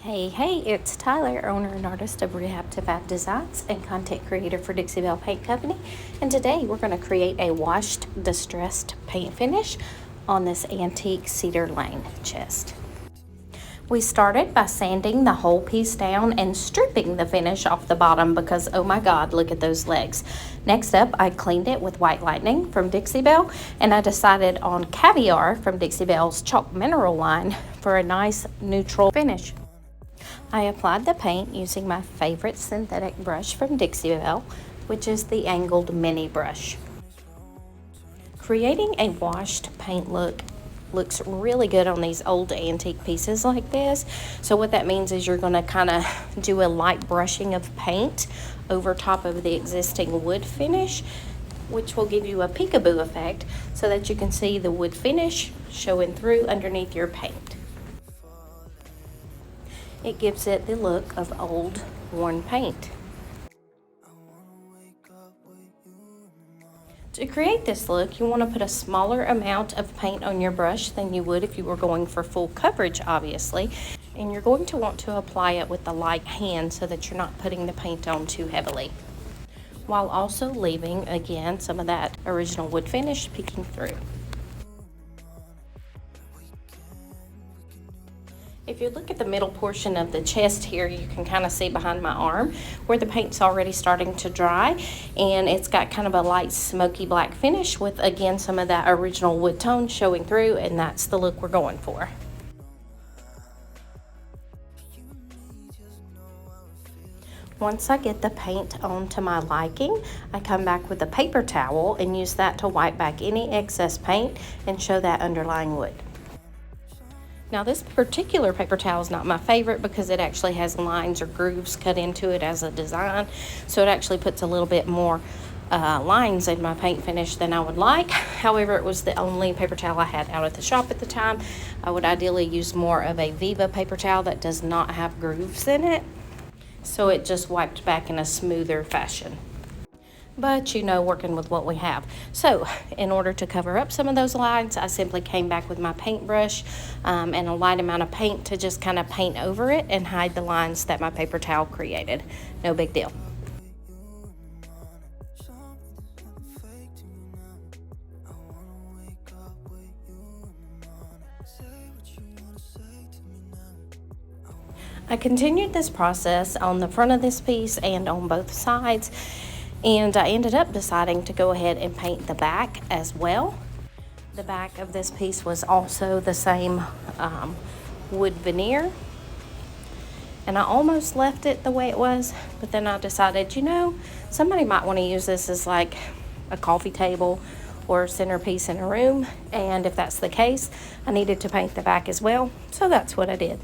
Hey, it's Tyler, owner and artist of Rehab to Fab Designs and content creator for Dixie Belle Paint Company. And today we're going to create a washed distressed paint finish on this antique cedar lane chest. We started by sanding the whole piece down and stripping the finish off the bottom because, oh my God, look at those legs. Next up, I cleaned it with White Lightning from Dixie Belle, and I decided on Caviar from Dixie Belle's Chalk Mineral line for a nice neutral finish. I applied the paint using my favorite synthetic brush from Dixie Belle, which is the angled mini brush. Creating a washed paint look looks really good on these old antique pieces like this. So what that means is you're going to kind of do a light brushing of paint over top of the existing wood finish, which will give you a peekaboo effect so that you can see the wood finish showing through underneath your paint. It gives it the look of old worn paint. To create this look, you want to put a smaller amount of paint on your brush than you would if you were going for full coverage, obviously. And you're going to want to apply it with the light hand so that you're not putting the paint on too heavily, while also leaving, again, some of that original wood finish peeking through. If you look at the middle portion of the chest here, you can kind of see behind my arm where the paint's already starting to dry, and it's got kind of a light smoky black finish with, again, some of that original wood tone showing through, and that's the look we're going for. Once I get the paint onto my liking, I come back with a paper towel and use that to wipe back any excess paint and show that underlying wood. Now this particular paper towel is not my favorite because it actually has lines or grooves cut into it as a design. So it actually puts a little bit more lines in my paint finish than I would like. However, it was the only paper towel I had out at the shop at the time. I would ideally use more of a Viva paper towel that does not have grooves in it. So it just wiped back in a smoother fashion. But you know, working with what we have. So in order to cover up some of those lines, I simply came back with my paintbrush and a light amount of paint to just kind of paint over it and hide the lines that my paper towel created. No big deal. I continued this process on the front of this piece and on both sides. And I ended up deciding to go ahead and paint the back as well. The back of this piece was also the same wood veneer. And I almost left it the way it was, but then I decided, you know, somebody might want to use this as like a coffee table or centerpiece in a room. And if that's the case, I needed to paint the back as well. So that's what I did.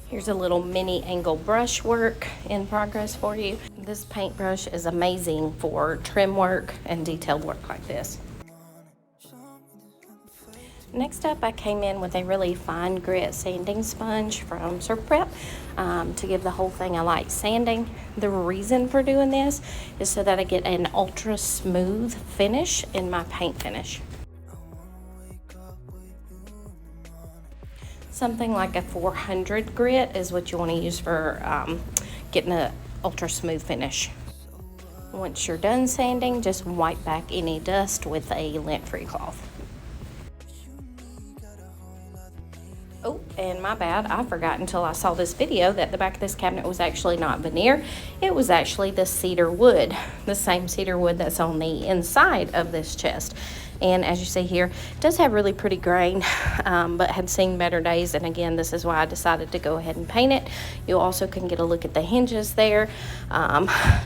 Here's a little mini angle brush work in progress for you. This paintbrush is amazing for trim work and detailed work like this. Next up, I came in with a really fine grit sanding sponge from Strip Prep to give the whole thing a light sanding. The reason for doing this is so that I get an ultra smooth finish in my paint finish. Something like a 400 grit is what you want to use for getting an ultra smooth finish. Once you're done sanding, just wipe back any dust with a lint-free cloth. Oh, and my bad, I forgot until I saw this video that the back of this cabinet was actually not veneer. It was actually the cedar wood, the same cedar wood that's on the inside of this chest. And as you see here, it does have really pretty grain, but had seen better days. And again, this is why I decided to go ahead and paint it. You also can get a look at the hinges there.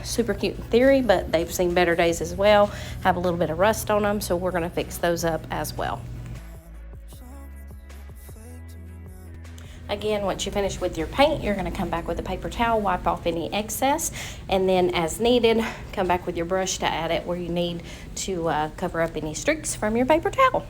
Super cute in theory, but they've seen better days as well. Have a little bit of rust on them, so we're gonna fix those up as well. Again, once you finish with your paint, you're going to come back with a paper towel, wipe off any excess, and then as needed, come back with your brush to add it where you need to cover up any streaks from your paper towel.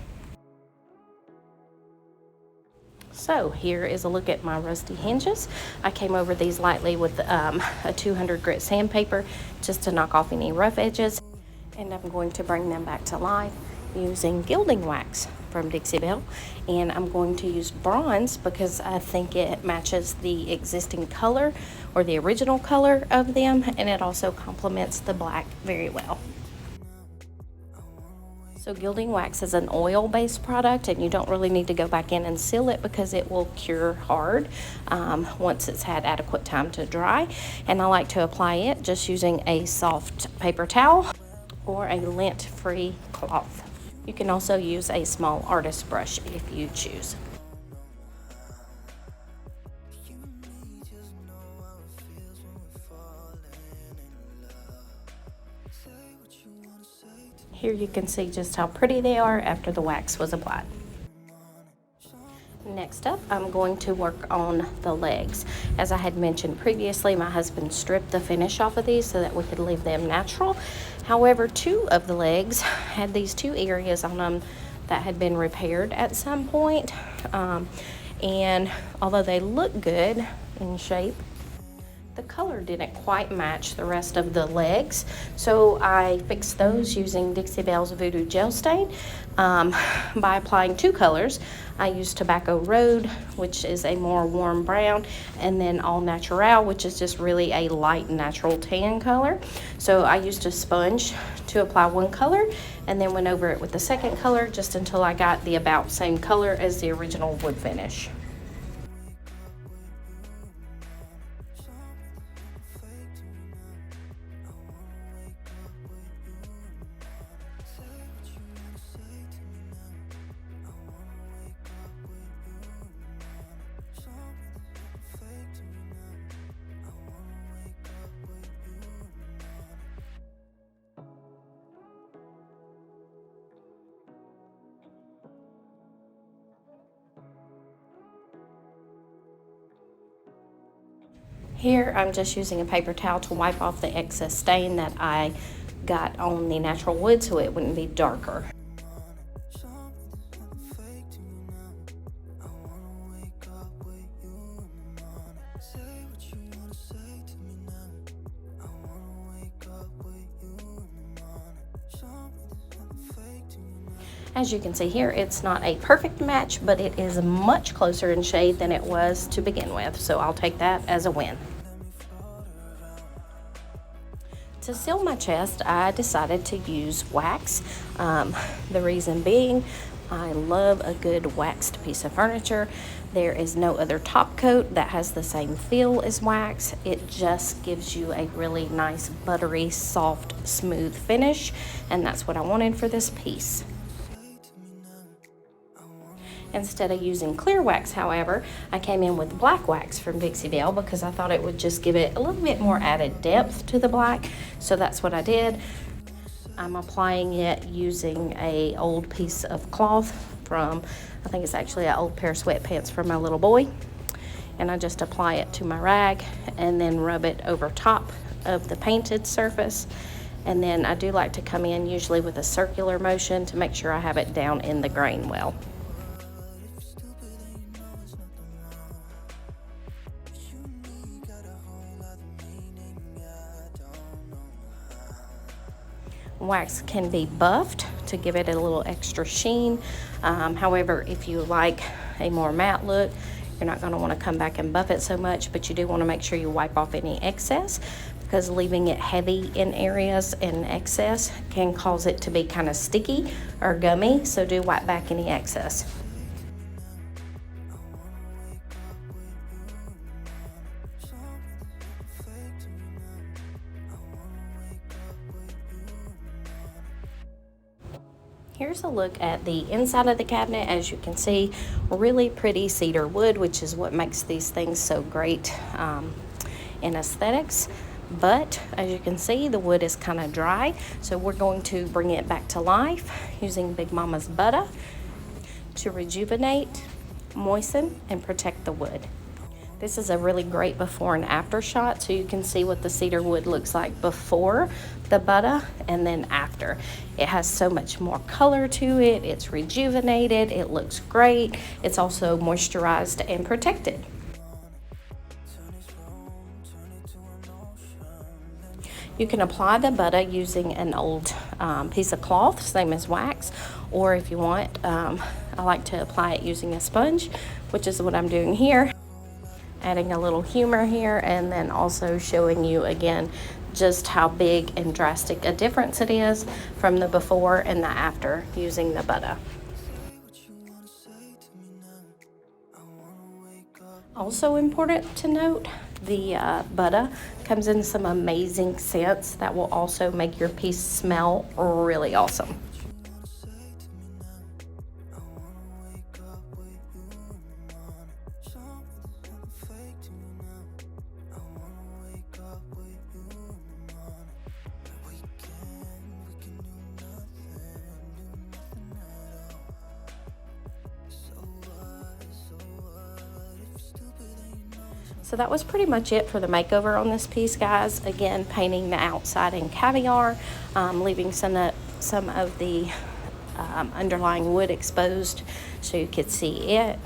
So here is a look at my rusty hinges. I came over these lightly with a 200 grit sandpaper just to knock off any rough edges, and I'm going to bring them back to life using gilding wax from Dixie Belle, and I'm going to use bronze because I think it matches the existing color or the original color of them, and it also complements the black very well. So gilding wax is an oil-based product, and you don't really need to go back in and seal it because it will cure hard once it's had adequate time to dry. And I like to apply it just using a soft paper towel or a lint-free cloth. You can also use a small artist brush if you choose. Here you can see just how pretty they are after the wax was applied. Next up, I'm going to work on the legs. As I had mentioned previously, my husband stripped the finish off of these so that we could leave them natural. However, two of the legs had these two areas on them that had been repaired at some point. And although they look good in shape, the color didn't quite match the rest of the legs, so I fixed those using Dixie Belle's Voodoo Gel Stain by applying two colors. I used Tobacco Road, which is a more warm brown, and then All Natural, which is just really a light natural tan color. So I used a sponge to apply one color and then went over it with the second color just until I got the about same color as the original wood finish. Here I'm just using a paper towel to wipe off the excess stain that I got on the natural wood so it wouldn't be darker. As you can see here, it's not a perfect match, but it is much closer in shade than it was to begin with, so I'll take that as a win. To seal my chest, I decided to use wax. The reason being, I love a good waxed piece of furniture. There is no other top coat that has the same feel as wax. It just gives you a really nice, buttery, soft, smooth finish, and that's what I wanted for this piece. Instead of using clear wax, however, I came in with black wax from Dixie Belle because I thought it would just give it a little bit more added depth to the black. So that's what I did. I'm applying it using a old piece of cloth from, I think it's actually an old pair of sweatpants for my little boy. And I just apply it to my rag and then rub it over top of the painted surface. And then I do like to come in usually with a circular motion to make sure I have it down in the grain well. Wax can be buffed to give it a little extra sheen. However, if you like a more matte look, you're not going to want to come back and buff it so much, but you do want to make sure you wipe off any excess because leaving it heavy in areas and excess can cause it to be kind of sticky or gummy, so do wipe back any excess. Here's a look at the inside of the cabinet. As you can see, really pretty cedar wood, which is what makes these things so great in aesthetics. But as you can see, the wood is kind of dry, so we're going to bring it back to life using Big Mama's butter to rejuvenate, moisten, and protect the wood. This is a really great before and after shot, so you can see what the cedar wood looks like before the butter and then after. It has so much more color to it, it's rejuvenated, it looks great, it's also moisturized and protected. You can apply the butter using an old piece of cloth, same as wax, or if you want, I like to apply it using a sponge, which is what I'm doing here. Adding a little humor here, and then also showing you again just how big and drastic a difference it is from the before and the after using the butter. Also important to note, the butter comes in some amazing scents that will also make your piece smell really awesome. So that was pretty much it for the makeover on this piece, guys. Again, painting the outside in caviar, leaving some of the underlying wood exposed so you could see it.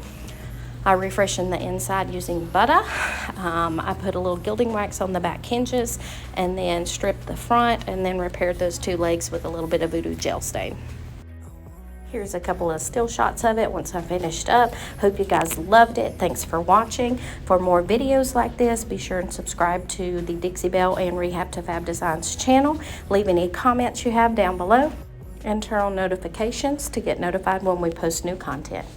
I refreshened the inside using butter. I put a little gilding wax on the back hinges and then stripped the front and then repaired those two legs with a little bit of voodoo gel stain. Here's a couple of still shots of it once I finished up. Hope you guys loved it. Thanks for watching. For more videos like this, be sure and subscribe to the Dixie Belle and Rehab to Fab Designs channel. Leave any comments you have down below and turn on notifications to get notified when we post new content.